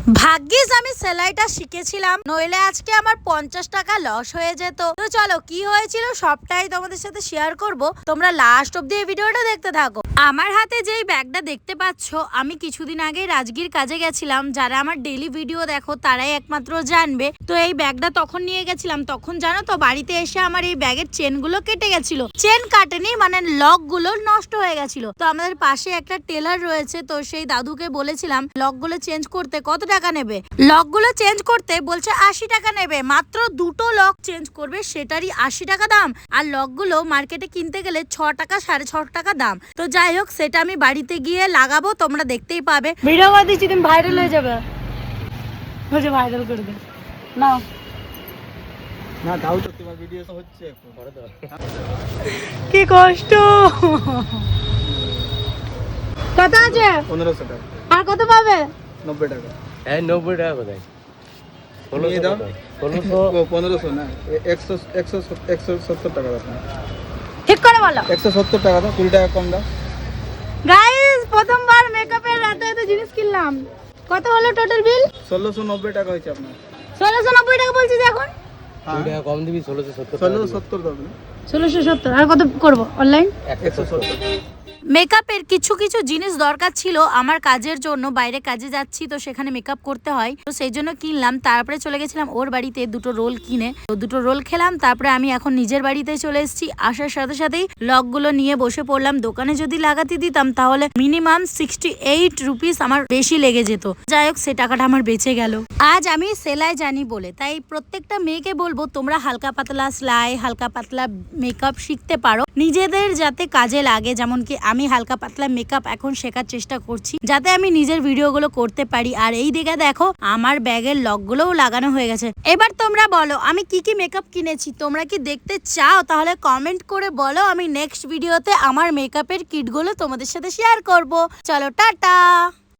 ভাগ্যিস আমি সেলাইটা শিখেছিলাম, নইলে আজকে আমার 50 টাকা লস হয়ে যেত। তো চলো কি হয়েছিল সবটাই তোমাদের সাথে শেয়ার করব, তোমরা লাস্ট অব্দি এই ভিডিওটা দেখতে থাকো। আমার হাতে যেই ব্যাগটা দেখতে পাচ্ছ, আমি কিছুদিন আগে রাজগীর কাজে গেছিলাম। যারা আমার ডেইলি ভিডিও দেখো তারাই একমাত্র জানবে। তো এই ব্যাগটা তখন নিয়ে গেছিলাম, তখন জানো তো বাড়িতে এসে আমার এই ব্যাগের চেনগুলো কেটে গেছিল। চেন কাটেনি, মানে লক গুলো নষ্ট হয়ে গেছিল। তো আমাদের পাশে একটা টেলার রয়েছে, তো সেই দাদুকে বলেছিলাম লক গুলো চেঞ্জ করতে কত টাকা নেবে। লক গুলো চেঞ্জ করতে বলছে 80 টাকা নেবে। মাত্র দুটো লক চেঞ্জ করবে, সেটারই 80 টাকা দাম। আর লক গুলো মার্কেটে কিনতে গেলে 6 টাকা 6.5 টাকা দাম। তো যাই হোক, সেটা আমি বাড়িতে গিয়ে লাগাবো, তোমরা দেখতেই পাবে। ভিডিও করে দিচ্ছি, তুমি ভাইরাল হয়ে যাবে। বলছে ভাইরাল করে দে নাও না, দাও তো, তোমার ভিডিও তো হচ্ছে একটু পরে দাও। কি কষ্ট। কত আছে? 1500 টাকা। আর কত পাবে? 90 টাকা। এই 90 টাকা কোথায়? 1500 না, 170 টাকা দাও। ঠিক করে বলো। 170 টাকা দাও, 20 টাকা কম দাও। গাইস, প্রথমবার মেকআপের রাতে এত জিনিস কিনলাম। কত হলো টোটাল বিল? 1690 টাকা হয়েছে আপনার। 1690 টাকা বলছিস এখন? 20 টাকা কম দিবি, 1670 টাকা। 1670 দাও না। 1670। আর কত করব অনলাইন? 170। মেকআপের কিছু কিছু জিনিস দরকার ছিল আমার কাজের জন্য। বাইরে কাজে যাচ্ছি, তো সেখানে মেকআপ করতে হয়, তো সেই জন্য কিনলাম। তারপরে চলে গেছিলাম ওর বাড়িতে দুটো রোল কিনে, তো দুটো রোল খেলাম। তারপরে আমি এখন নিজের বাড়িতে চলে এসেছি। আসার সাথে সাথেই লকগুলো নিয়ে বসে পড়লাম। দোকানে যদি লাগাতে দিতাম তাহলে মিনিমাম 68 রুপিস আমার বেশি লেগে যেত। যাই হোক, সে টাকাটা আমার বেঁচে গেল। আজ আমি সেলাই জানি বলে তাই প্রত্যেকটা মেয়েকে বলবো, তোমরা হালকা পাতলা সেলাই, হালকা পাতলা মেকআপ শিখতে পারো, নিজেদের যাতে কাজে লাগে। যেমন কি আমি হালকা পাতলা মেকআপ এখন শেখার চেষ্টা করছি, যাতে আমি নিজের ভিডিওগুলো করতে পারি। আর এই দিকে দেখো, আমার ব্যাগের লকগুলোও লাগানো হয়ে গেছে। এবার তোমরা বলো আমি কি কি মেকআপ কিনেছি। তোমরা কি দেখতে চাও? তাহলে কমেন্ট করে বলো, আমি নেক্সট ভিডিওতে আমার মেকআপের কিটগুলো তোমাদের সাথে শেয়ার করব। চলো টাটা।